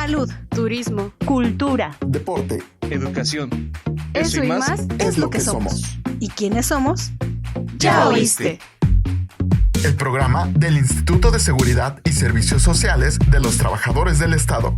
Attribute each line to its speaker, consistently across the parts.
Speaker 1: salud, turismo,
Speaker 2: cultura,
Speaker 3: deporte,
Speaker 4: educación.
Speaker 1: Eso y más
Speaker 3: es lo que somos.
Speaker 1: ¿Y quiénes somos?
Speaker 4: ¡Ya oíste!
Speaker 3: El programa del Instituto de Seguridad y Servicios Sociales de los Trabajadores del Estado.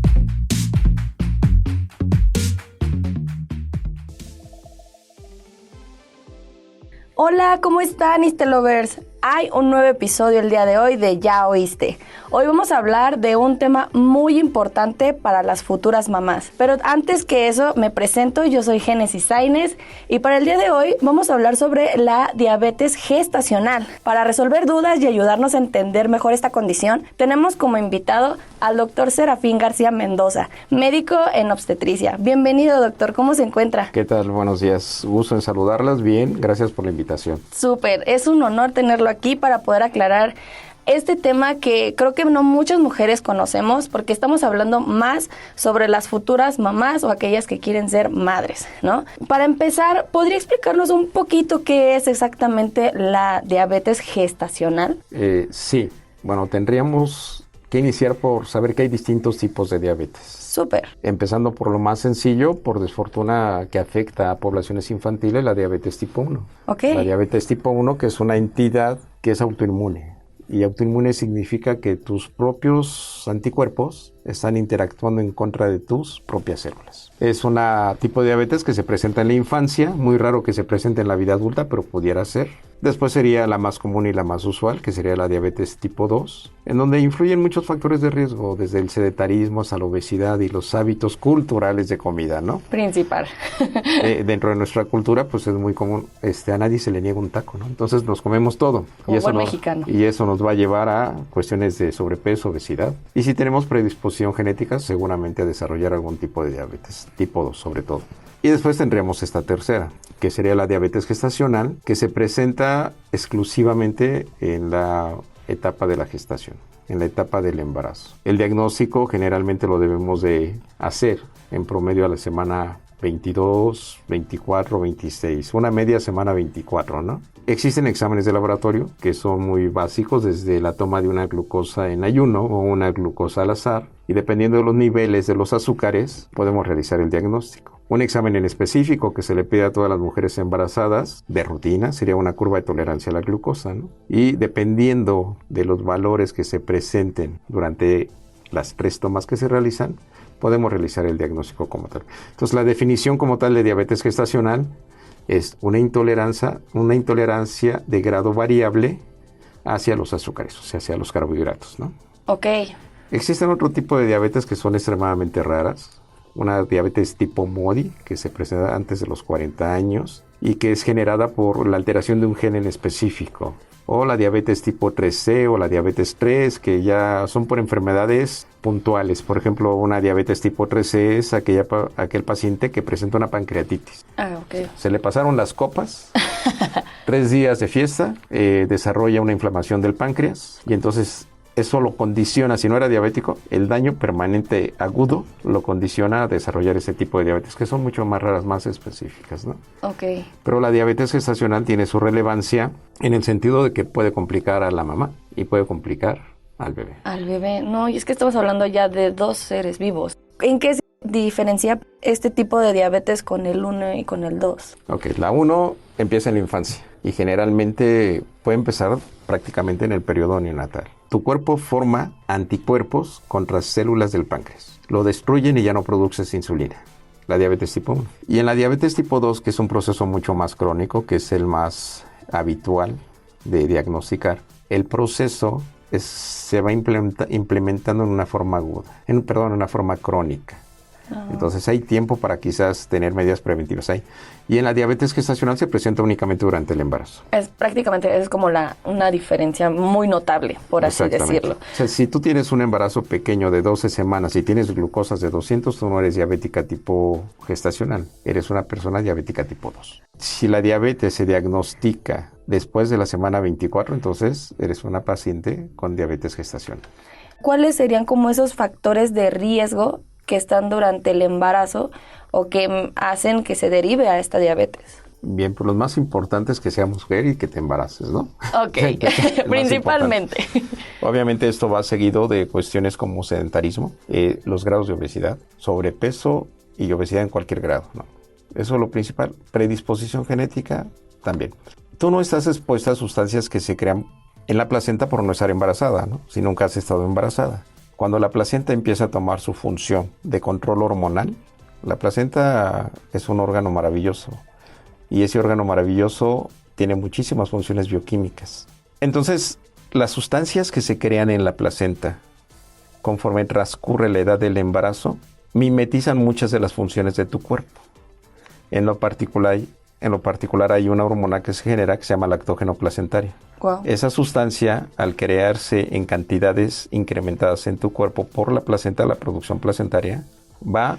Speaker 2: Hola, ¿cómo están, Istelovers? Hay un nuevo episodio el día de hoy de Ya Oíste. Hoy vamos a hablar de un tema muy importante para las futuras mamás. Pero antes que eso, me presento, yo soy Génesis Sainz y para el día de hoy vamos a hablar sobre la diabetes gestacional. Para resolver dudas y ayudarnos a entender mejor esta condición, tenemos como invitado al doctor Serafín García Mendoza, médico en obstetricia. Bienvenido, doctor, ¿cómo se encuentra?
Speaker 5: ¿Qué tal? Buenos días. Gusto en saludarlas. Bien, gracias por la invitación.
Speaker 2: Súper, es un honor tenerlo aquí para poder aclarar este tema que creo que no muchas mujeres conocemos, porque estamos hablando más sobre las futuras mamás o aquellas que quieren ser madres, ¿no? Para empezar, ¿podría explicarnos un poquito qué es exactamente la diabetes gestacional?
Speaker 5: Sí, bueno, tendríamos que iniciar por saber que hay distintos tipos de diabetes.
Speaker 2: Súper.
Speaker 5: Empezando por lo más sencillo, por desfortuna que afecta a poblaciones infantiles, la diabetes tipo 1.
Speaker 2: Ok.
Speaker 5: La diabetes tipo 1, que es una entidad que es autoinmune. Y autoinmune significa que tus propios anticuerpos están interactuando en contra de tus propias células. Es un tipo de diabetes que se presenta en la infancia, muy raro que se presente en la vida adulta, pero pudiera ser. Después sería la más común y la más usual, que sería la diabetes tipo 2, en donde influyen muchos factores de riesgo, desde el sedentarismo hasta la obesidad y los hábitos culturales de comida, ¿no?
Speaker 2: Principal.
Speaker 5: Dentro de nuestra cultura, pues es muy común, a nadie se le niega un taco, ¿no? Entonces nos comemos todo.
Speaker 2: Como buen mexicano.
Speaker 5: Y eso nos va a llevar a cuestiones de sobrepeso, obesidad. Y si tenemos predisposición genética, seguramente a desarrollar algún tipo de diabetes, tipo 2 sobre todo. Y después tendríamos esta tercera, que sería la diabetes gestacional, que se presenta exclusivamente en la etapa de la gestación, en la etapa del embarazo. El diagnóstico generalmente lo debemos de hacer en promedio a la semana 22, 24, 26, una media semana 24, ¿no? Existen exámenes de laboratorio que son muy básicos, desde la toma de una glucosa en ayuno o una glucosa al azar, y dependiendo de los niveles de los azúcares, podemos realizar el diagnóstico. Un examen en específico que se le pide a todas las mujeres embarazadas, de rutina, sería una curva de tolerancia a la glucosa, ¿no? Y dependiendo de los valores que se presenten durante las 3 tomas que se realizan, podemos realizar el diagnóstico como tal. Entonces, la definición como tal de diabetes gestacional es una intolerancia de grado variable hacia los azúcares, o sea, hacia los carbohidratos, ¿no?
Speaker 2: Ok.
Speaker 5: Existen otro tipo de diabetes que son extremadamente raras. Una diabetes tipo MODY, que se presenta antes de los 40 años y que es generada por la alteración de un gen en específico. O la diabetes tipo 3C o la diabetes 3, que ya son por enfermedades puntuales. Por ejemplo, una diabetes tipo 3C es aquel paciente que presenta una pancreatitis.
Speaker 2: Ok.
Speaker 5: Se le pasaron las copas, 3 días de fiesta, desarrolla una inflamación del páncreas y entonces eso lo condiciona, si no era diabético, el daño permanente agudo lo condiciona a desarrollar ese tipo de diabetes, que son mucho más raras, más específicas, ¿no?
Speaker 2: Ok.
Speaker 5: Pero la diabetes gestacional tiene su relevancia en el sentido de que puede complicar a la mamá y puede complicar al bebé.
Speaker 2: Al bebé, no, y es que estamos hablando ya de 2 seres vivos. ¿En qué se diferencia este tipo de diabetes con el 1 y con el 2?
Speaker 5: Ok, la 1 empieza en la infancia y generalmente puede empezar prácticamente en el periodo neonatal. Tu cuerpo forma anticuerpos contra células del páncreas. Lo destruyen y ya no produces insulina. La diabetes tipo 1. Y en la diabetes tipo 2, que es un proceso mucho más crónico, que es el más habitual de diagnosticar, el proceso se va implementando en una forma en una forma crónica. Entonces hay tiempo para quizás tener medidas preventivas ahí. Y en la diabetes gestacional se presenta únicamente durante el embarazo.
Speaker 2: Es como una diferencia muy notable, por así decirlo.
Speaker 5: O sea, si tú tienes un embarazo pequeño de 12 semanas y tienes glucosas de 200, tú no eres diabética tipo gestacional, eres una persona diabética tipo 2. Si la diabetes se diagnostica después de la semana 24, entonces eres una paciente con diabetes gestacional.
Speaker 2: ¿Cuáles serían como esos factores de riesgo que están durante el embarazo o que hacen que se derive a esta diabetes?
Speaker 5: Bien, pues los más importantes es que seas mujer y que te embaraces, ¿no?
Speaker 2: Ok,
Speaker 5: El más
Speaker 2: principalmente.
Speaker 5: importante. Obviamente esto va seguido de cuestiones como sedentarismo, los grados de obesidad, sobrepeso y obesidad en cualquier grado, ¿no? Eso es lo principal. Predisposición genética también. Tú no estás expuesta a sustancias que se crean en la placenta por no estar embarazada, ¿no? Si nunca has estado embarazada. Cuando la placenta empieza a tomar su función de control hormonal, la placenta es un órgano maravilloso y ese órgano maravilloso tiene muchísimas funciones bioquímicas. Entonces, las sustancias que se crean en la placenta conforme transcurre la edad del embarazo mimetizan muchas de las funciones de tu cuerpo. En lo particular hay una hormona que se genera que se llama lactógeno placentario.
Speaker 2: Wow.
Speaker 5: Esa sustancia, al crearse en cantidades incrementadas en tu cuerpo por la placenta, la producción placentaria, va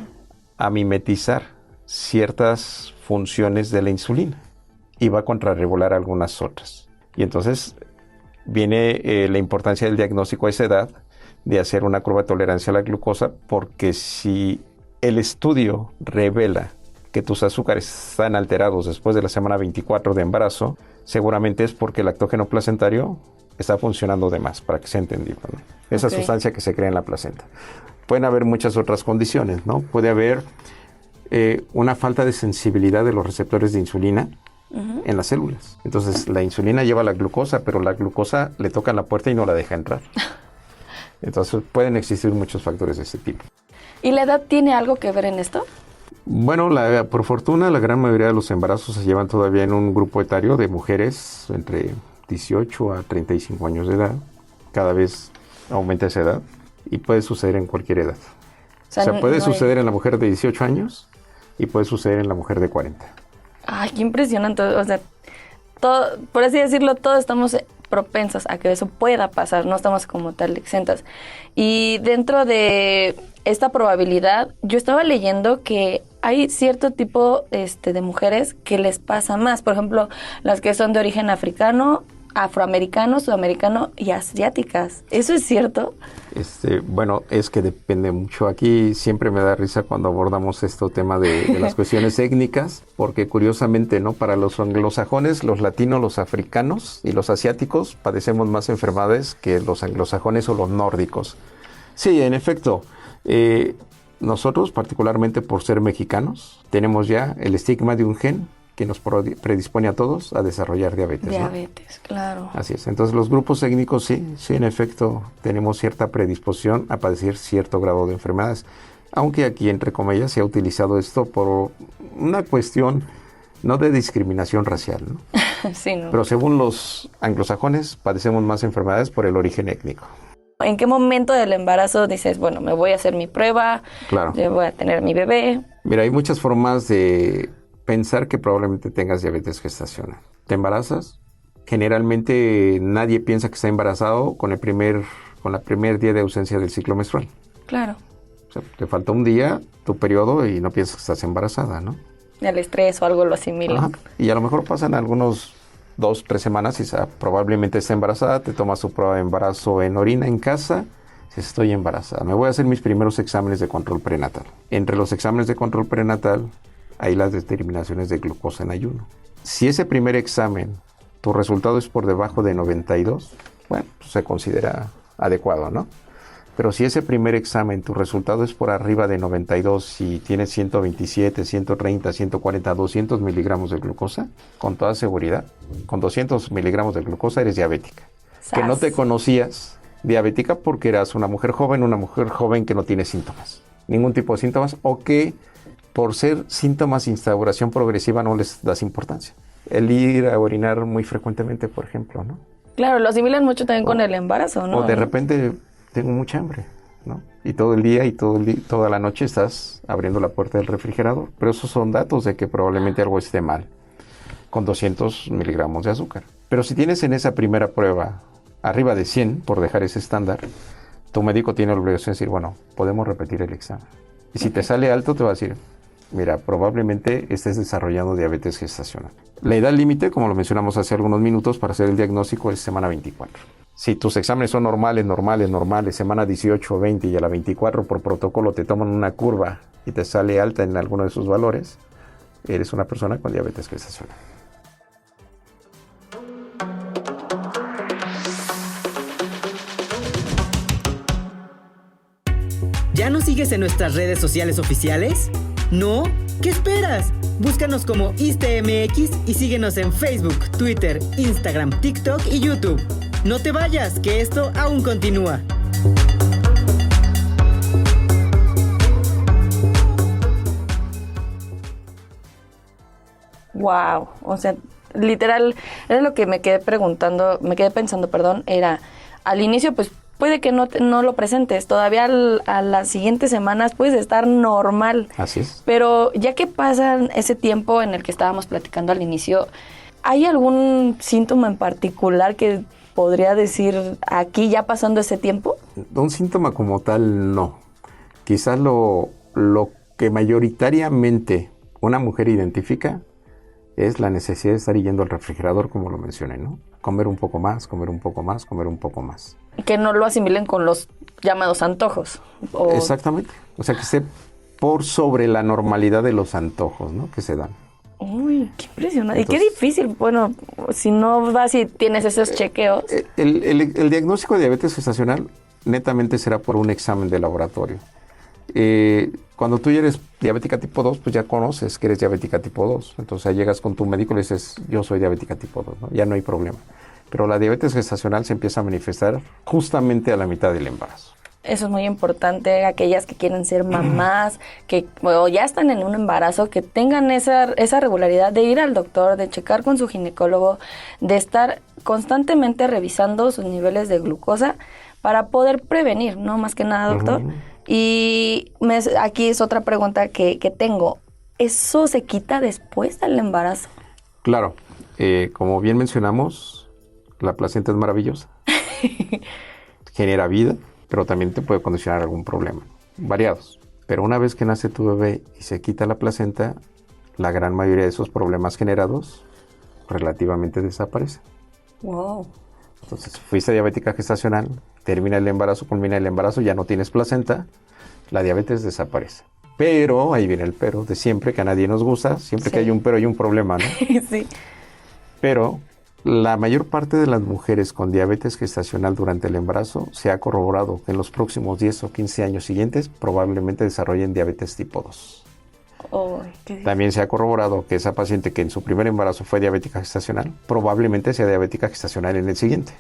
Speaker 5: a mimetizar ciertas funciones de la insulina y va a contrarregular algunas otras. Y entonces viene la importancia del diagnóstico a esa edad de hacer una curva de tolerancia a la glucosa, porque si el estudio revela que tus azúcares están alterados después de la semana 24 de embarazo, seguramente es porque el lactógeno placentario está funcionando de más, para que sea entendido, ¿no? Esa sustancia que se crea en la placenta. Pueden haber muchas otras condiciones, ¿no? Puede haber una falta de sensibilidad de los receptores de insulina en las células. Entonces, la insulina lleva la glucosa, pero la glucosa le toca en la puerta y no la deja entrar. Entonces, pueden existir muchos factores de ese tipo.
Speaker 2: ¿Y la edad tiene algo que ver en esto?
Speaker 5: Bueno, por fortuna, la gran mayoría de los embarazos se llevan todavía en un grupo etario de mujeres entre 18 a 35 años de edad. Cada vez aumenta esa edad y puede suceder en cualquier edad. O sea, puede suceder en la mujer de 18 años y puede suceder en la mujer de 40.
Speaker 2: Ay, qué impresionante. O sea, todo, por así decirlo, todos estamos propensos a que eso pueda pasar, no estamos como tal exentas. Y dentro de esta probabilidad, yo estaba leyendo que hay cierto tipo de mujeres que les pasa más. Por ejemplo, las que son de origen africano, afroamericano, sudamericano y asiáticas. ¿Eso es cierto?
Speaker 5: Bueno, es que depende mucho. Aquí siempre me da risa cuando abordamos este tema de las cuestiones étnicas, porque curiosamente, ¿no? Para los anglosajones, los latinos, los africanos y los asiáticos padecemos más enfermedades que los anglosajones o los nórdicos. Sí, en efecto, nosotros, particularmente por ser mexicanos, tenemos ya el estigma de un gen que nos predispone a todos a desarrollar diabetes.
Speaker 2: Diabetes, ¿no? Claro.
Speaker 5: Así es. Entonces, los grupos étnicos sí, en efecto, tenemos cierta predisposición a padecer cierto grado de enfermedades. Aunque aquí, entre comillas, se ha utilizado esto por una cuestión no de discriminación racial, ¿no?
Speaker 2: Sí, ¿no?
Speaker 5: Pero según los anglosajones, padecemos más enfermedades por el origen étnico.
Speaker 2: ¿En qué momento del embarazo dices, bueno, me voy a hacer mi prueba,
Speaker 5: Claro.
Speaker 2: yo voy a tener mi bebé?
Speaker 5: Mira, hay muchas formas de pensar que probablemente tengas diabetes gestacional. ¿Te embarazas? Generalmente nadie piensa que está embarazado con la primer día de ausencia del ciclo menstrual.
Speaker 2: Claro.
Speaker 5: O sea, te falta un día, tu periodo, y no piensas que estás embarazada, ¿no?
Speaker 2: El estrés o algo lo asimila.
Speaker 5: Ajá. Y a lo mejor pasan algunos 2, 3 semanas y probablemente está embarazada, te tomas su prueba de embarazo en orina en casa, si estoy embarazada. Me voy a hacer mis primeros exámenes de control prenatal. Entre los exámenes de control prenatal hay las determinaciones de glucosa en ayuno. Si ese primer examen, tu resultado es por debajo de 92, bueno, pues se considera adecuado, ¿no? Pero si ese primer examen, tu resultado es por arriba de 92 y tienes 127, 130, 140, 200 miligramos de glucosa, con toda seguridad, con 200 miligramos de glucosa eres diabética.
Speaker 2: ¡Sas!
Speaker 5: Que no te conocías diabética porque eras una mujer joven que no tiene síntomas, ningún tipo de síntomas, o que por ser síntomas de instauración progresiva no les das importancia. El ir a orinar muy frecuentemente, por ejemplo, ¿no?
Speaker 2: Claro, lo asimilan mucho también con el embarazo, ¿no?
Speaker 5: O de repente tengo mucha hambre, ¿no? Y todo el día toda la noche estás abriendo la puerta del refrigerador. Pero esos son datos de que probablemente algo esté mal con 200 miligramos de azúcar. Pero si tienes en esa primera prueba arriba de 100, por dejar ese estándar, tu médico tiene la obligación de decir, bueno, podemos repetir el examen. Y si te sale alto, te va a decir, mira, probablemente estés desarrollando diabetes gestacional. La edad límite, como lo mencionamos hace algunos minutos, para hacer el diagnóstico es semana 24. Si tus exámenes son normales, semana 18 o 20 y a la 24 por protocolo te toman una curva y te sale alta en alguno de sus valores, eres una persona con diabetes gestacional.
Speaker 6: ¿Ya nos sigues en nuestras redes sociales oficiales? ¿No? ¿Qué esperas? Búscanos como ISTEMX y síguenos en Facebook, Twitter, Instagram, TikTok y YouTube. No te vayas, que esto aún continúa.
Speaker 2: Wow, o sea, literal, era lo que me quedé pensando, era, al inicio pues puede que no lo presentes, todavía a las siguientes semanas puedes estar normal.
Speaker 5: Así es.
Speaker 2: Pero ya que pasan ese tiempo en el que estábamos platicando al inicio, ¿hay algún síntoma en particular que podría decir aquí ya pasando ese tiempo?
Speaker 5: Un síntoma como tal, no. Quizás lo que mayoritariamente una mujer identifica es la necesidad de estar yendo al refrigerador, como lo mencioné, ¿no? Comer un poco más, comer un poco más, comer un poco más.
Speaker 2: Que no lo asimilen con los llamados antojos.
Speaker 5: Exactamente. O sea, que esté por sobre la normalidad de los antojos, ¿no? Que se dan.
Speaker 2: Uy, qué impresionante.
Speaker 5: Entonces,
Speaker 2: y qué difícil. Bueno, si no vas y tienes esos chequeos.
Speaker 5: El diagnóstico de diabetes gestacional netamente será por un examen de laboratorio. Cuando tú ya eres diabética tipo 2, pues ya conoces que eres diabética tipo 2. Entonces llegas con tu médico y le dices, yo soy diabética tipo 2, ¿no? Ya no hay problema. Pero la diabetes gestacional se empieza a manifestar justamente a la mitad del embarazo.
Speaker 2: Eso es muy importante, aquellas que quieren ser mamás, o ya están en un embarazo, que tengan esa regularidad de ir al doctor, de checar con su ginecólogo, de estar constantemente revisando sus niveles de glucosa para poder prevenir, ¿no? Más que nada, doctor.
Speaker 5: Uh-huh.
Speaker 2: Y aquí es otra pregunta que tengo. ¿Eso se quita después del embarazo?
Speaker 5: Claro. Como bien mencionamos, la placenta es maravillosa. Genera vida, pero también te puede condicionar algún problema. Variados. Pero una vez que nace tu bebé y se quita la placenta, la gran mayoría de esos problemas generados relativamente desaparecen.
Speaker 2: Wow.
Speaker 5: Entonces, fuiste diabética gestacional, termina el embarazo, culmina el embarazo, ya no tienes placenta, la diabetes desaparece. Pero, ahí viene el pero, de siempre, que a nadie nos gusta, siempre que hay un pero hay un problema, ¿no?
Speaker 2: Sí.
Speaker 5: Pero la mayor parte de las mujeres con diabetes gestacional durante el embarazo se ha corroborado que en los próximos 10 o 15 años siguientes probablemente desarrollen diabetes tipo 2.
Speaker 2: Oh,
Speaker 5: También se ha corroborado que esa paciente que en su primer embarazo fue diabética gestacional, probablemente sea diabética gestacional en el siguiente.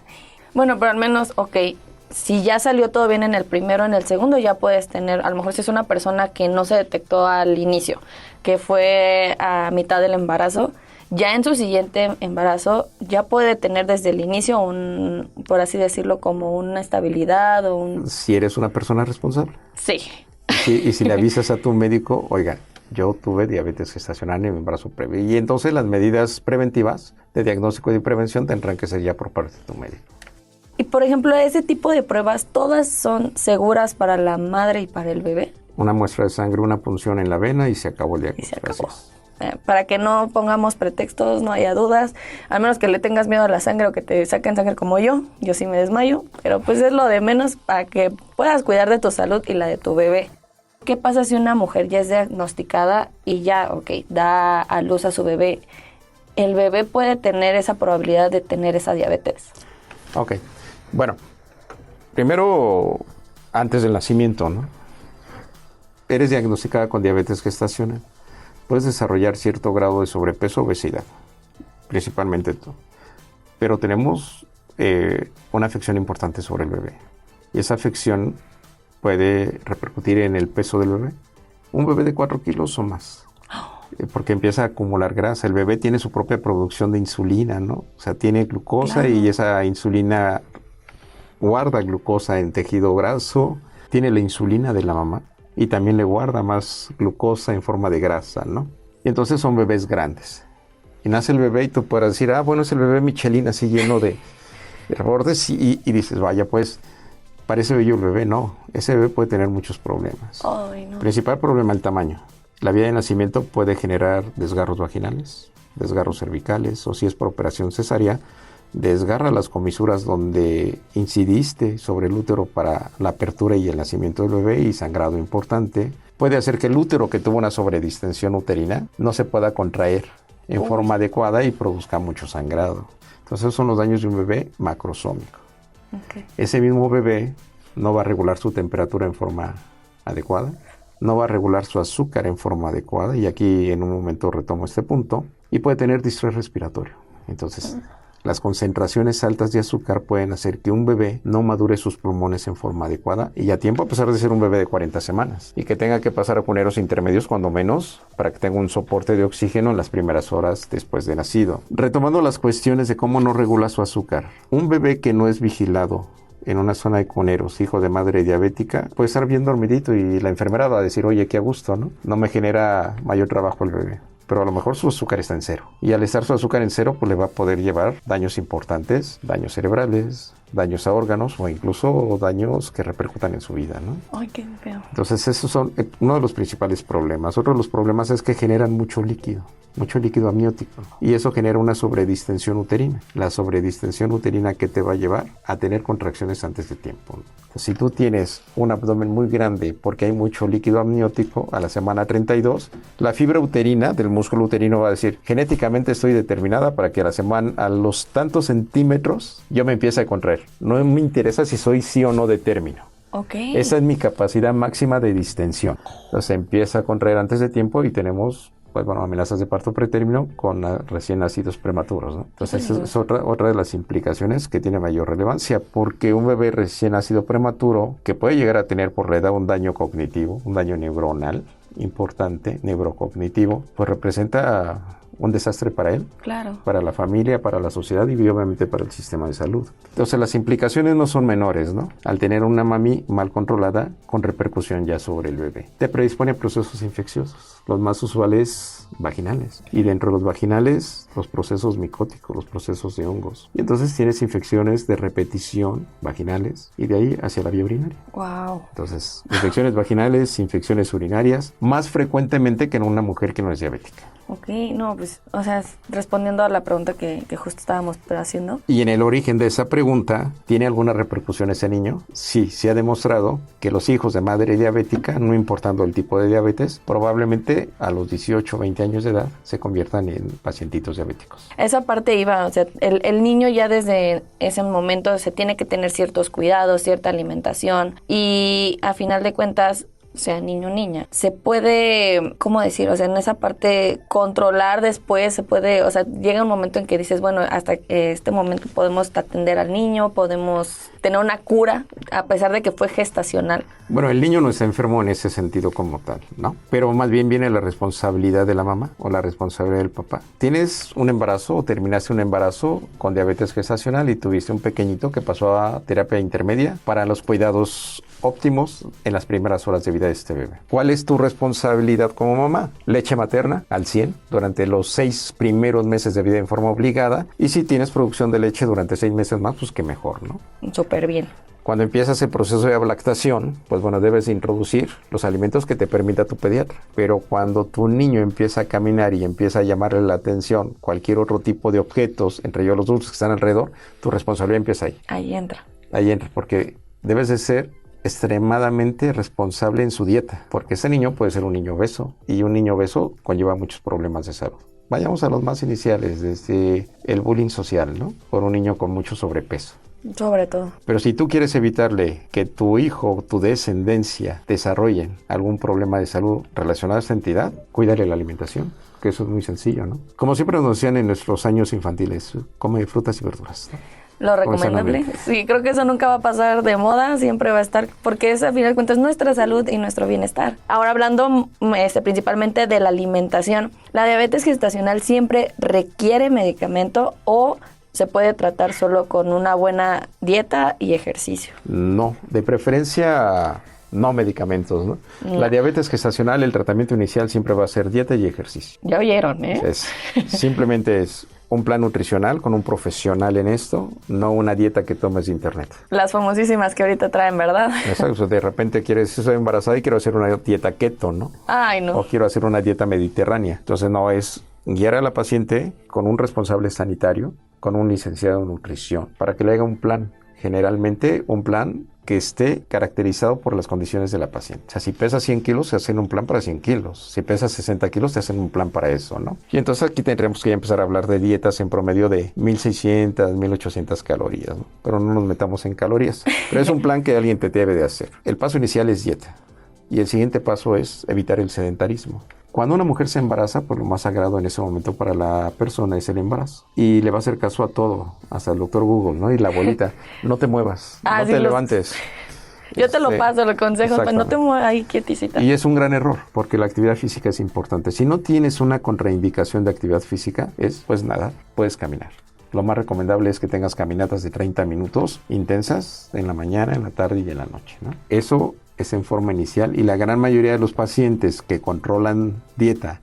Speaker 2: Bueno, pero al menos, si ya salió todo bien en el primero, en el segundo ya puedes tener, a lo mejor si es una persona que no se detectó al inicio, que fue a mitad del embarazo, ya en su siguiente embarazo ya puede tener desde el inicio por así decirlo, como una estabilidad o un...
Speaker 5: Si eres una persona responsable.
Speaker 2: Sí.
Speaker 5: Y si le avisas a tu médico, oiga, yo tuve diabetes gestacional en mi embarazo previo. Y entonces las medidas preventivas de diagnóstico y de prevención tendrán que ser ya por parte de tu médico.
Speaker 2: Y por ejemplo, ese tipo de pruebas, ¿todas son seguras para la madre y para el bebé?
Speaker 5: Una muestra de sangre, una punción en la vena y se acabó el diagnóstico.
Speaker 2: Y se acabó. Para que no pongamos pretextos, no haya dudas, al menos que le tengas miedo a la sangre o que te saquen sangre como yo sí me desmayo, pero pues es lo de menos para que puedas cuidar de tu salud y la de tu bebé. ¿Qué pasa si una mujer ya es diagnosticada y ya, da a luz a su bebé? ¿El bebé puede tener esa probabilidad de tener esa diabetes?
Speaker 5: Ok, bueno, primero, antes del nacimiento, ¿no? Eres diagnosticada con diabetes gestacional. Puedes desarrollar cierto grado de sobrepeso o obesidad, principalmente tú. Pero tenemos una afección importante sobre el bebé. Y esa afección puede repercutir en el peso del bebé. Un bebé de 4 kilos o más. Porque empieza a acumular grasa. El bebé tiene su propia producción de insulina, ¿no? O sea, tiene glucosa, claro, y esa insulina guarda glucosa en tejido graso. Tiene la insulina de la mamá. Y también le guarda más glucosa en forma de grasa, ¿no? Y entonces son bebés grandes. Y nace el bebé y tú puedes decir, bueno, es el bebé Michelin así lleno de bordes. Y dices, vaya, pues, parece bello el bebé. No, ese bebé puede tener muchos problemas.
Speaker 2: Ay, no.
Speaker 5: Principal problema, el tamaño. La vía de nacimiento puede generar desgarros vaginales, desgarros cervicales, o si es por operación cesárea, desgarra las comisuras donde incidiste sobre el útero para la apertura y el nacimiento del bebé y sangrado importante. puede hacer que el útero que tuvo una sobredistensión uterina no se pueda contraer en forma adecuada y produzca mucho sangrado. Entonces esos son los daños de un bebé macrosómico.
Speaker 2: Okay.
Speaker 5: Ese mismo bebé no va a regular su temperatura en forma adecuada, no va a regular su azúcar en forma adecuada, y aquí en un momento retomo este punto, y puede tener distrés respiratorio. Entonces, las concentraciones altas de azúcar pueden hacer que un bebé no madure sus pulmones en forma adecuada y a tiempo, a pesar de ser un bebé de 40 semanas, y que tenga que pasar a cuneros intermedios cuando menos para que tenga un soporte de oxígeno en las primeras horas después de nacido. Retomando las cuestiones de cómo no regula su azúcar, un bebé que no es vigilado en una zona de cuneros, hijo de madre diabética, puede estar bien dormidito y la enfermera va a decir, oye, qué a gusto, ¿no? No me genera mayor trabajo el bebé. Pero a lo mejor su azúcar está en cero. Y al estar su azúcar en cero, pues le va a poder llevar daños importantes, daños cerebrales, daños a órganos o incluso daños que repercutan en su vida, ¿no?
Speaker 2: Ay, qué feo.
Speaker 5: Entonces esos son uno de los principales problemas. Otro de los problemas es que generan mucho líquido amniótico, y eso genera una sobredistensión uterina. La sobredistensión uterina que te va a llevar a tener contracciones antes de tiempo, ¿no? Entonces, si tú tienes un abdomen muy grande porque hay mucho líquido amniótico a la semana 32, la fibra uterina del músculo uterino va a decir, genéticamente estoy determinada para que a los tantos centímetros yo me empiece a contraer. No me interesa si soy sí o no de término.
Speaker 2: Okay.
Speaker 5: Esa es mi capacidad máxima de distensión. Entonces empieza a contraer antes de tiempo y tenemos amenazas de parto pretérmino con recién nacidos prematuros, ¿no? Entonces esa es otra de las implicaciones que tiene mayor relevancia, porque un bebé recién nacido prematuro que puede llegar a tener por la edad un daño cognitivo, un daño neuronal importante, neurocognitivo, pues representa un desastre para él,
Speaker 2: claro,
Speaker 5: para la familia, para la sociedad y obviamente para el sistema de salud. Entonces las implicaciones no son menores, ¿no? Al tener una mami mal controlada con repercusión ya sobre el bebé. Te predispone a procesos infecciosos, los más usuales vaginales, y dentro de los vaginales los procesos micóticos, los procesos de hongos. Y entonces tienes infecciones de repetición vaginales y de ahí hacia la vía urinaria.
Speaker 2: Wow.
Speaker 5: Entonces, infecciones vaginales, infecciones urinarias, más frecuentemente que en una mujer que no es diabética.
Speaker 2: Ok, no, pues, o sea, respondiendo a la pregunta que justo estábamos haciendo.
Speaker 5: Y en el origen de esa pregunta, ¿tiene alguna repercusión ese niño? Sí, se ha demostrado que los hijos de madre diabética, no importando el tipo de diabetes, probablemente a los 18 o 20 años de edad se conviertan en pacientitos diabéticos.
Speaker 2: Esa parte iba, o sea, el niño ya desde ese momento se tiene que tener ciertos cuidados, cierta alimentación, y a final de cuentas, sea niño o niña, se puede, ¿cómo decir? O sea, en esa parte controlar después, se puede, o sea, llega un momento en que dices, bueno, hasta este momento podemos atender al niño, podemos tener una cura, a pesar de que fue gestacional.
Speaker 5: Bueno, el niño no está enfermo en ese sentido como tal, ¿no? Pero más bien viene la responsabilidad de la mamá o la responsabilidad del papá. Tienes un embarazo o terminaste un embarazo con diabetes gestacional y tuviste un pequeñito que pasó a terapia intermedia para los cuidados óptimos en las primeras horas de vida de este bebé. ¿Cuál es tu responsabilidad como mamá? Leche materna al 100 durante los 6 primeros meses de vida en forma obligada, y si tienes producción de leche durante 6 meses más, pues que mejor, ¿no?
Speaker 2: Súper bien.
Speaker 5: Cuando empiezas el proceso de lactación, pues bueno, debes introducir los alimentos que te permita tu pediatra. Pero cuando tu niño empieza a caminar y empieza a llamarle la atención cualquier otro tipo de objetos, entre ellos los dulces que están alrededor, tu responsabilidad empieza ahí.
Speaker 2: Ahí entra.
Speaker 5: Ahí entra, porque debes de ser extremadamente responsable en su dieta, porque ese niño puede ser un niño obeso, y un niño obeso conlleva muchos problemas de salud. Vayamos a los más iniciales, desde el bullying social, ¿no? Por un niño con mucho sobrepeso.
Speaker 2: Sobre todo.
Speaker 5: Pero si tú quieres evitarle que tu hijo o tu descendencia desarrollen algún problema de salud relacionado a esta entidad, cuídale la alimentación, que eso es muy sencillo, ¿no? Como siempre nos decían en nuestros años infantiles, come frutas y verduras, ¿no?
Speaker 2: Lo recomendable. Sí, creo que eso nunca va a pasar de moda, siempre va a estar, porque es, a final de cuentas, nuestra salud y nuestro bienestar. Ahora, hablando principalmente de la alimentación, ¿la diabetes gestacional siempre requiere medicamento o se puede tratar solo con una buena dieta y ejercicio?
Speaker 5: No, de preferencia no medicamentos, ¿no?
Speaker 2: No.
Speaker 5: La diabetes gestacional, el tratamiento inicial siempre va a ser dieta y ejercicio.
Speaker 2: Ya oyeron, ¿eh?
Speaker 5: Simplemente es un plan nutricional con un profesional en esto, no una dieta que tomes de internet.
Speaker 2: Las famosísimas que ahorita traen, ¿verdad?
Speaker 5: Exacto, de repente soy embarazada y quiero hacer una dieta keto, ¿no?
Speaker 2: Ay, no.
Speaker 5: O quiero hacer una dieta mediterránea. Entonces no, es guiar a la paciente con un responsable sanitario, con un licenciado en nutrición, para que le haga un plan. Generalmente un plan que esté caracterizado por las condiciones de la paciente. O sea, si pesa 100 kilos, se hacen un plan para 100 kilos. Si pesa 60 kilos, te hacen un plan para eso, ¿no? Y entonces aquí tendremos que ya empezar a hablar de dietas en promedio de 1.600, 1.800 calorías, ¿no? Pero no nos metamos en calorías. Pero es un plan que alguien te debe de hacer. El paso inicial es dieta. Y el siguiente paso es evitar el sedentarismo. Cuando una mujer se embaraza, pues lo más sagrado en ese momento para la persona es el embarazo. Y le va a hacer caso a todo, hasta el doctor Google, ¿no? Y la abuelita, no te muevas, no te levantes.
Speaker 2: Yo te lo paso, los consejos, pues no te muevas ahí quietecita.
Speaker 5: Y es un gran error, porque la actividad física es importante. Si no tienes una contraindicación de actividad física, pues nada, puedes caminar. Lo más recomendable es que tengas caminatas de 30 minutos intensas en la mañana, en la tarde y en la noche, ¿no? Eso es en forma inicial, y la gran mayoría de los pacientes que controlan dieta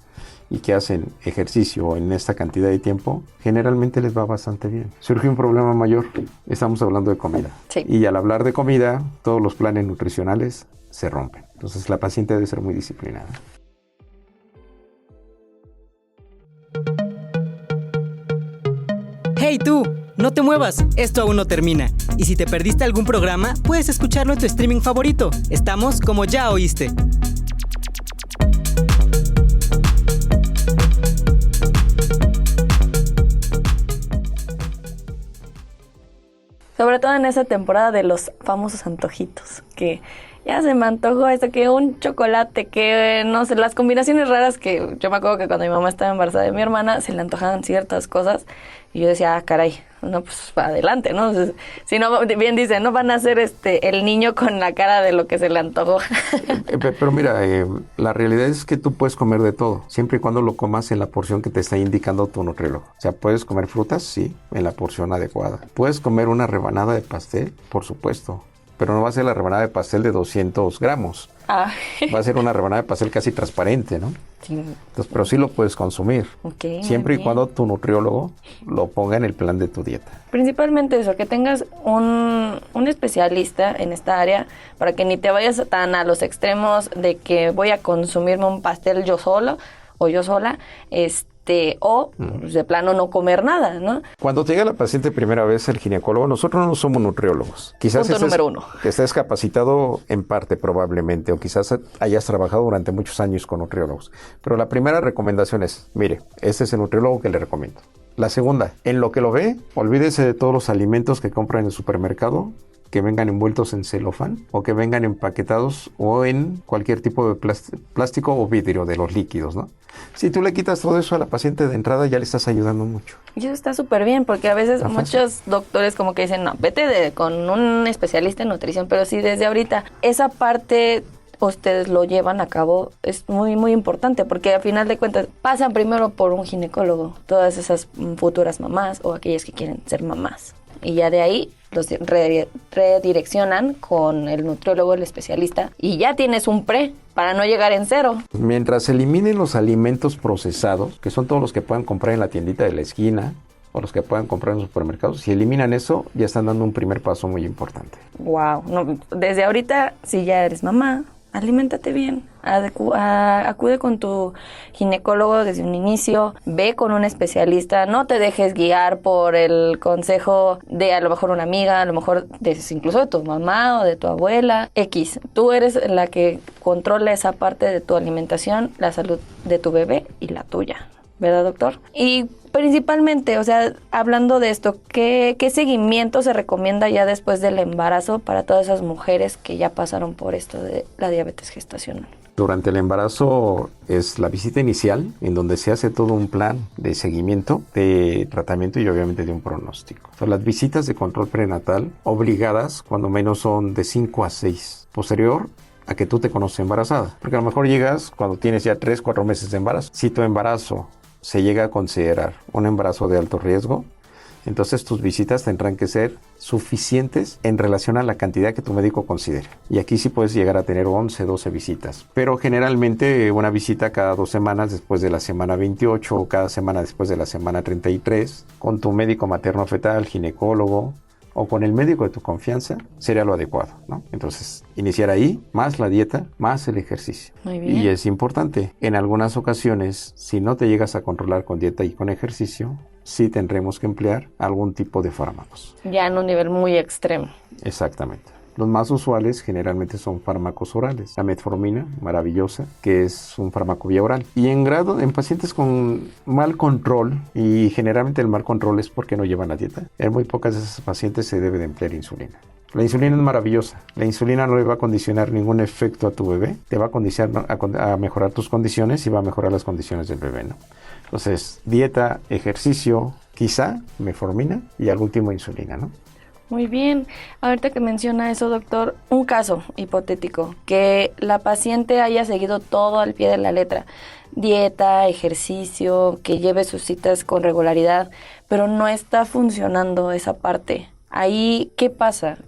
Speaker 5: y que hacen ejercicio en esta cantidad de tiempo, generalmente les va bastante bien. Surge un problema mayor, estamos hablando de comida.
Speaker 2: Sí.
Speaker 5: Y al hablar de comida, todos los planes nutricionales se rompen. Entonces la paciente debe ser muy disciplinada.
Speaker 6: ¡Hey tú! No te muevas, esto aún no termina. Y si te perdiste algún programa, puedes escucharlo en tu streaming favorito. Estamos como Ya Oíste.
Speaker 2: Sobre todo en esa temporada de los famosos antojitos, que ya se me antojó esto, que un chocolate, que no sé, las combinaciones raras que yo me acuerdo que cuando mi mamá estaba embarazada de mi hermana, se le antojaban ciertas cosas y yo decía, caray, no, pues adelante, ¿no? Si no, bien dicen, no van a hacer el niño con la cara de lo que se le antojó.
Speaker 5: Pero mira, la realidad es que tú puedes comer de todo, siempre y cuando lo comas en la porción que te está indicando tu nutriólogo. O sea, puedes comer frutas, sí, en la porción adecuada. Puedes comer una rebanada de pastel, por supuesto. Pero no va a ser la rebanada de pastel de 200 gramos.
Speaker 2: Ah.
Speaker 5: Va a ser una rebanada de pastel casi transparente, ¿no?
Speaker 2: Sí.
Speaker 5: Entonces, pero sí lo puedes consumir.
Speaker 2: Okay,
Speaker 5: siempre y cuando tu nutriólogo lo ponga en el plan de tu dieta.
Speaker 2: Principalmente eso, que tengas un especialista en esta área para que ni te vayas tan a los extremos de que voy a consumirme un pastel yo solo o yo sola, o de plano no comer nada, ¿no?
Speaker 5: Cuando te llega la paciente primera vez al ginecólogo, nosotros no somos nutriólogos. Quizás
Speaker 2: Punto número 1.
Speaker 5: Estés capacitado en parte probablemente, o quizás hayas trabajado durante muchos años con nutriólogos. Pero la primera recomendación es, mire, este es el nutriólogo que le recomiendo. La segunda, en lo que lo ve, olvídese de todos los alimentos que compra en el supermercado, que vengan envueltos en celofán o que vengan empaquetados o en cualquier tipo de plástico o vidrio de los líquidos, ¿no? Si tú le quitas todo eso a la paciente de entrada, ya le estás ayudando mucho.
Speaker 2: Y eso está súper bien, porque a veces
Speaker 5: Está
Speaker 2: muchos doctores como que dicen, no, vete con un especialista en nutrición, pero si desde ahorita esa parte ustedes lo llevan a cabo, es muy, muy importante, porque al final de cuentas pasan primero por un ginecólogo, todas esas futuras mamás o aquellas que quieren ser mamás. Y ya de ahí los redireccionan con el nutriólogo, el especialista, y ya tienes un para no llegar en cero.
Speaker 5: Mientras eliminen los alimentos procesados, que son todos los que puedan comprar en la tiendita de la esquina o los que puedan comprar en los supermercados, si eliminan eso, ya están dando un primer paso muy importante.
Speaker 2: Wow, no, desde ahorita, si ya eres mamá, aliméntate bien, acude con tu ginecólogo desde un inicio, ve con un especialista, no te dejes guiar por el consejo de a lo mejor una amiga, a lo mejor incluso de tu mamá o de tu abuela, X. Tú eres la que controla esa parte de tu alimentación, la salud de tu bebé y la tuya, ¿verdad, doctor? Y principalmente, o sea, hablando de esto, ¿qué seguimiento se recomienda ya después del embarazo para todas esas mujeres que ya pasaron por esto de la diabetes gestacional?
Speaker 5: Durante el embarazo es la visita inicial, en donde se hace todo un plan de seguimiento, de tratamiento y obviamente de un pronóstico. Son las visitas de control prenatal obligadas, cuando menos son de 5 a 6, posterior a que tú te conoces embarazada. Porque a lo mejor llegas cuando tienes ya 3, 4 meses de embarazo. Si tu embarazo se llega a considerar un embarazo de alto riesgo, entonces tus visitas tendrán que ser suficientes en relación a la cantidad que tu médico considere. Y aquí sí puedes llegar a tener 11, 12 visitas. Pero generalmente una visita cada 2 semanas después de la semana 28 o cada semana después de la semana 33 con tu médico materno-fetal, ginecólogo o con el médico de tu confianza sería lo adecuado, ¿no? Entonces, iniciar ahí, más la dieta, más el ejercicio.
Speaker 2: Muy bien.
Speaker 5: Y es importante, en algunas ocasiones, si no te llegas a controlar con dieta y con ejercicio, sí tendremos que emplear algún tipo de fármacos.
Speaker 2: Ya en un nivel muy extremo.
Speaker 5: Exactamente. Los más usuales generalmente son fármacos orales. La metformina, maravillosa, que es un fármaco vía oral. Y en pacientes con mal control, y generalmente el mal control es porque no llevan la dieta, en muy pocas de esas pacientes se debe de emplear insulina. La insulina es maravillosa. La insulina no le va a condicionar ningún efecto a tu bebé. Te va a condicionar a mejorar tus condiciones y va a mejorar las condiciones del bebé, ¿no? Entonces, dieta, ejercicio, quizá metformina y al último insulina, ¿no?
Speaker 2: Muy bien. Ahorita que menciona eso, doctor, un caso hipotético, que la paciente haya seguido todo al pie de la letra. Dieta, ejercicio, que lleve sus citas con regularidad, pero no está funcionando esa parte. Ahí, ¿qué pasa?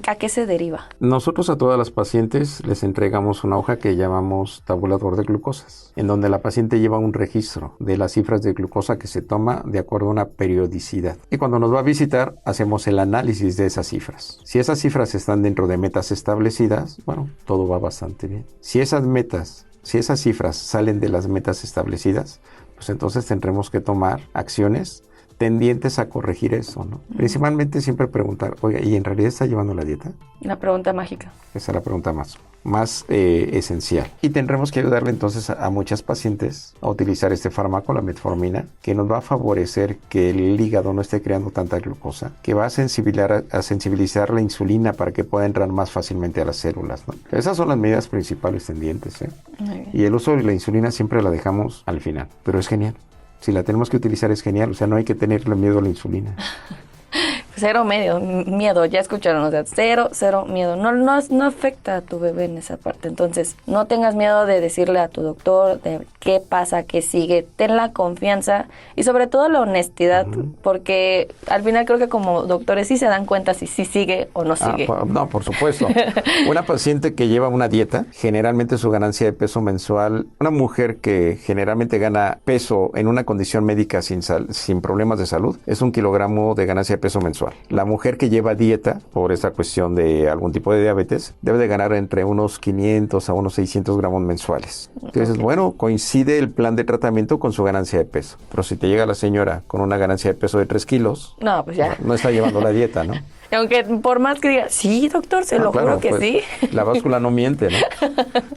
Speaker 2: ¿A qué se deriva?
Speaker 5: Nosotros a todas las pacientes les entregamos una hoja que llamamos tabulador de glucosas, en donde la paciente lleva un registro de las cifras de glucosa que se toma de acuerdo a una periodicidad. Y cuando nos va a visitar, hacemos el análisis de esas cifras. Si esas cifras están dentro de metas establecidas, bueno, todo va bastante bien. Si esas cifras salen de las metas establecidas, pues entonces tendremos que tomar acciones tendientes a corregir eso, ¿no? Principalmente siempre preguntar, oiga, ¿y en realidad está llevando la dieta?
Speaker 2: La pregunta mágica.
Speaker 5: Esa es la pregunta más esencial. Y tendremos que ayudarle entonces a muchas pacientes a utilizar este fármaco, la metformina, que nos va a favorecer que el hígado no esté creando tanta glucosa, que va a sensibilizar la insulina para que pueda entrar más fácilmente a las células, ¿no? Esas son las medidas principales tendientes, ¿eh? Y el uso de la insulina siempre la dejamos al final, pero es genial. Si la tenemos que utilizar es genial, o sea, no hay que tenerle miedo a la insulina.
Speaker 2: Cero miedo, ya escucharon, o sea, cero miedo. No afecta a tu bebé en esa parte. Entonces, no tengas miedo de decirle a tu doctor de qué pasa, qué sigue. Ten la confianza y sobre todo la honestidad, porque al final creo que como doctores sí se dan cuenta si sí sigue o no sigue.
Speaker 5: No, por supuesto. Una paciente que lleva una dieta, generalmente su ganancia de peso mensual, una mujer que generalmente gana peso en una condición médica sin problemas de salud, es 1 kilogramo de ganancia de peso mensual. La mujer que lleva dieta, por esa cuestión de algún tipo de diabetes, debe de ganar entre unos 500 a unos 600 gramos mensuales. Entonces, bueno, coincide el plan de tratamiento con su ganancia de peso. Pero si te llega la señora con una ganancia de peso de 3 kilos,
Speaker 2: no, pues ya.
Speaker 5: No está llevando la dieta, ¿no?
Speaker 2: Aunque por más que diga, sí, doctor, se lo
Speaker 5: claro,
Speaker 2: juro que
Speaker 5: pues,
Speaker 2: sí.
Speaker 5: La báscula no miente, ¿no?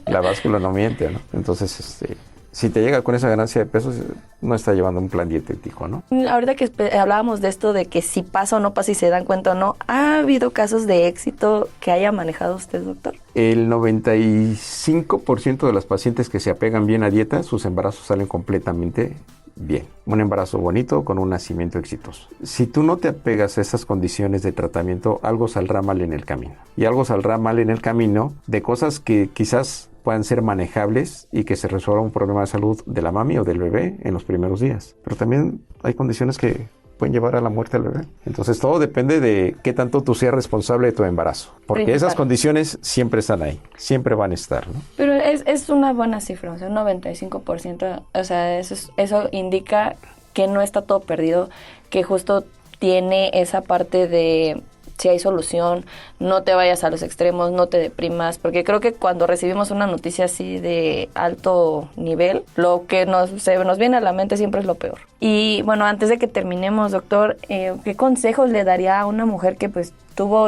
Speaker 5: La báscula no miente, ¿no? Entonces, si te llega con esa ganancia de peso, no está llevando un plan dietético, ¿no?
Speaker 2: Ahorita que hablábamos de esto de que si pasa o no pasa y se dan cuenta o no, ¿ha habido casos de éxito que haya manejado usted, doctor?
Speaker 5: El 95% de las pacientes que se apegan bien a dieta, sus embarazos salen completamente bien. Un embarazo bonito con un nacimiento exitoso. Si tú no te apegas a esas condiciones de tratamiento, algo saldrá mal en el camino. Y algo saldrá mal en el camino de cosas que quizás puedan ser manejables y que se resuelva un problema de salud de la mami o del bebé en los primeros días. Pero también hay condiciones que pueden llevar a la muerte del bebé. Entonces todo depende de qué tanto tú seas responsable de tu embarazo. Porque esas condiciones siempre están ahí, siempre van a estar, ¿no?
Speaker 2: Pero es una buena cifra, o sea, un 95%, o sea, eso indica que no está todo perdido, que justo tiene esa parte de si hay solución, no te vayas a los extremos, no te deprimas, porque creo que cuando recibimos una noticia así de alto nivel, lo que nos viene a la mente siempre es lo peor. Y bueno, antes de que terminemos, doctor, ¿qué consejos le daría a una mujer que pues tuvo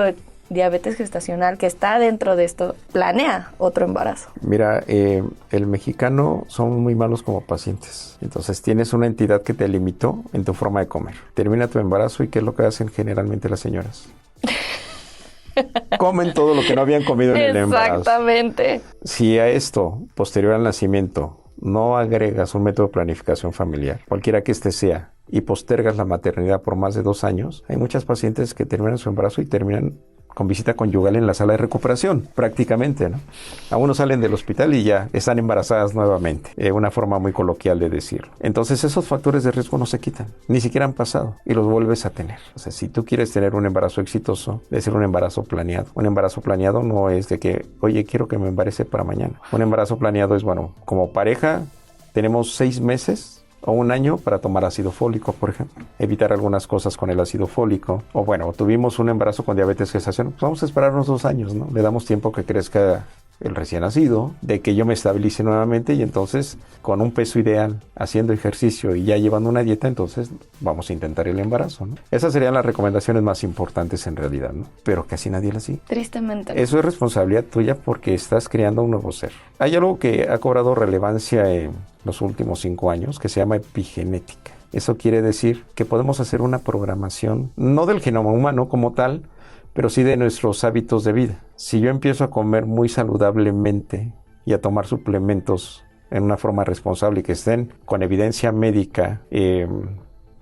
Speaker 2: diabetes gestacional, que está dentro de esto, planea otro embarazo?
Speaker 5: Mira, el mexicano son muy malos como pacientes. Entonces tienes una entidad que te limitó en tu forma de comer. Termina tu embarazo y ¿qué es lo que hacen generalmente las señoras? Comen todo lo que no habían comido en el embarazo.
Speaker 2: Exactamente.
Speaker 5: Si a esto, posterior al nacimiento, no agregas un método de planificación familiar, cualquiera que este sea, y postergas la maternidad por más de 2 años, hay muchas pacientes que terminan su embarazo y terminan con visita conyugal en la sala de recuperación, prácticamente, ¿no? Algunos salen del hospital y ya están embarazadas nuevamente, una forma muy coloquial de decirlo. Entonces esos factores de riesgo no se quitan, ni siquiera han pasado y los vuelves a tener. O sea, si tú quieres tener un embarazo exitoso, debe ser un embarazo planeado. Un embarazo planeado no es de que, oye, quiero que me embarace para mañana. Un embarazo planeado es, bueno, como pareja tenemos 6 meses o 1 año para tomar ácido fólico, por ejemplo. Evitar algunas cosas con el ácido fólico. O bueno, tuvimos un embarazo con diabetes gestacional, pues vamos a esperarnos 2 años, ¿no? Le damos tiempo que crezca el recién nacido, de que yo me estabilice nuevamente y entonces con un peso ideal, haciendo ejercicio y ya llevando una dieta, entonces vamos a intentar el embarazo, ¿no? Esas serían las recomendaciones más importantes en realidad, ¿no? Pero casi nadie las sigue.
Speaker 2: Tristemente.
Speaker 5: Eso es responsabilidad tuya porque estás creando un nuevo ser. Hay algo que ha cobrado relevancia en los últimos 5 años que se llama epigenética. Eso quiere decir que podemos hacer una programación, no del genoma humano como tal, pero sí de nuestros hábitos de vida. Si yo empiezo a comer muy saludablemente y a tomar suplementos en una forma responsable y que estén con evidencia médica,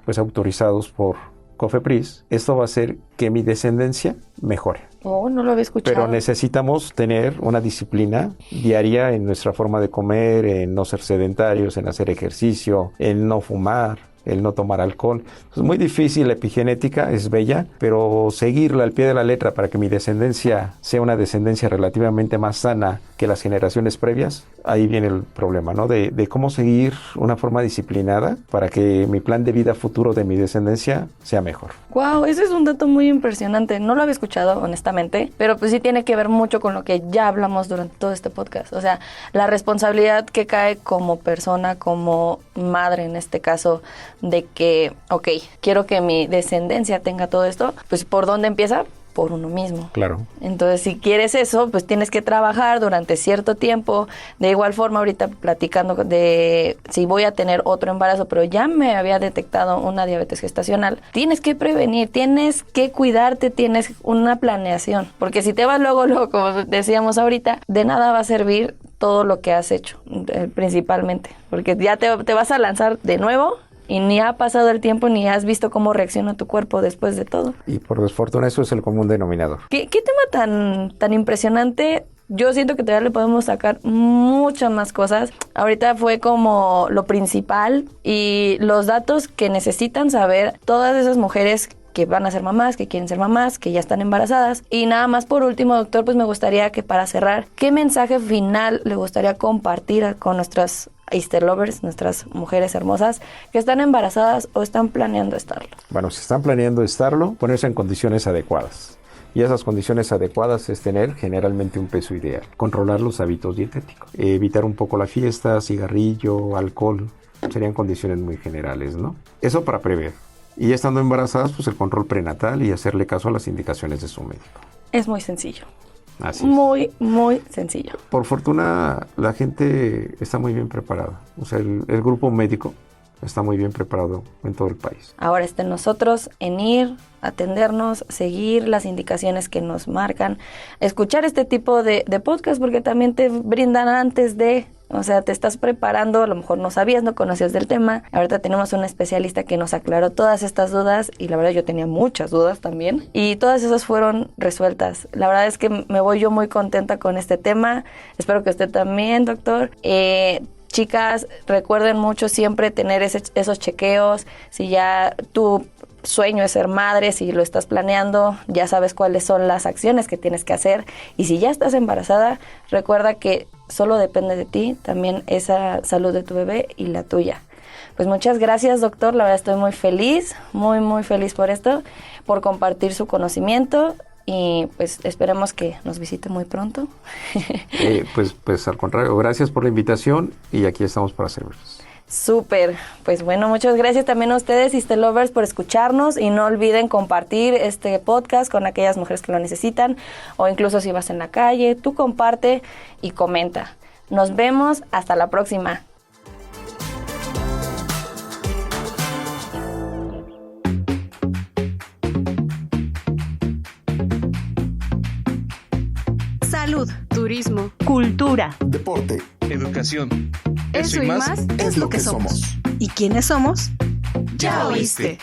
Speaker 5: pues autorizados por COFEPRIS, esto va a hacer que mi descendencia mejore.
Speaker 2: Oh, no lo había escuchado.
Speaker 5: Pero necesitamos tener una disciplina diaria en nuestra forma de comer, en no ser sedentarios, en hacer ejercicio, en no fumar, el no tomar alcohol. Es muy difícil, la epigenética es bella, pero seguirla al pie de la letra para que mi descendencia sea una descendencia relativamente más sana que las generaciones previas, ahí viene el problema, ¿no? De cómo seguir una forma disciplinada para que mi plan de vida futuro de mi descendencia sea mejor.
Speaker 2: Wow, ese es un dato muy impresionante. No lo había escuchado, honestamente, pero pues sí tiene que ver mucho con lo que ya hablamos durante todo este podcast. O sea, la responsabilidad que cae como persona, como madre en este caso, de que, ok, quiero que mi descendencia tenga todo esto, pues ¿por dónde empieza? Por uno mismo.
Speaker 5: Claro.
Speaker 2: Entonces, si quieres eso, pues tienes que trabajar durante cierto tiempo. De igual forma, ahorita platicando de si voy a tener otro embarazo, pero ya me había detectado una diabetes gestacional, tienes que prevenir, tienes que cuidarte, tienes una planeación. Porque si te vas luego, como decíamos ahorita, de nada va a servir todo lo que has hecho, principalmente. Porque ya te vas a lanzar de nuevo y ni ha pasado el tiempo ni has visto cómo reacciona tu cuerpo después de todo.
Speaker 5: Y por desfortuna eso es el común denominador.
Speaker 2: ¿Qué tema tan impresionante? Yo siento que todavía le podemos sacar muchas más cosas. Ahorita fue como lo principal y los datos que necesitan saber todas esas mujeres que van a ser mamás, que quieren ser mamás, que ya están embarazadas. Y nada más por último, doctor, pues me gustaría que para cerrar, ¿qué mensaje final le gustaría compartir con nuestras Easter Lovers, nuestras mujeres hermosas que están embarazadas o están planeando estarlo?
Speaker 5: Bueno, si están planeando estarlo, ponerse en condiciones adecuadas. Y esas condiciones adecuadas es tener generalmente un peso ideal. Controlar los hábitos dietéticos. Evitar un poco la fiesta, cigarrillo, alcohol. Serían condiciones muy generales, ¿no? Eso para prever. Y ya estando embarazadas, pues el control prenatal y hacerle caso a las indicaciones de su médico.
Speaker 2: Es muy sencillo.
Speaker 5: Así es.
Speaker 2: Muy, muy sencillo.
Speaker 5: Por fortuna, la gente está muy bien preparada. O sea, el grupo médico está muy bien preparado en todo el país.
Speaker 2: Ahora está en nosotros en ir, atendernos, seguir las indicaciones que nos marcan, escuchar este tipo de podcast porque también te brindan antes de... O sea, te estás preparando, a lo mejor no sabías, no conocías del tema. Ahorita tenemos un especialista que nos aclaró todas estas dudas y la verdad yo tenía muchas dudas también. Y todas esas fueron resueltas. La verdad es que me voy yo muy contenta con este tema. Espero que usted también, doctor. Chicas, recuerden mucho siempre tener esos chequeos. Si ya tu sueño es ser madre, si lo estás planeando, ya sabes cuáles son las acciones que tienes que hacer. Y si ya estás embarazada, recuerda que solo depende de ti también esa salud de tu bebé y la tuya. Pues muchas gracias, doctor. La verdad estoy muy feliz, muy, muy feliz por esto, por compartir su conocimiento. Y pues esperemos que nos visite muy pronto.
Speaker 5: Pues al contrario, gracias por la invitación y aquí estamos para servirles.
Speaker 2: Súper, pues bueno, muchas gracias también a ustedes, Easter Lovers, por escucharnos y no olviden compartir este podcast con aquellas mujeres que lo necesitan o incluso si vas en la calle, tú comparte y comenta. Nos vemos, hasta la próxima.
Speaker 1: Salud, turismo,
Speaker 4: cultura,
Speaker 3: deporte,
Speaker 4: educación.
Speaker 1: eso y más
Speaker 3: es lo que somos.
Speaker 1: ¿Y quiénes somos?
Speaker 4: Ya oíste.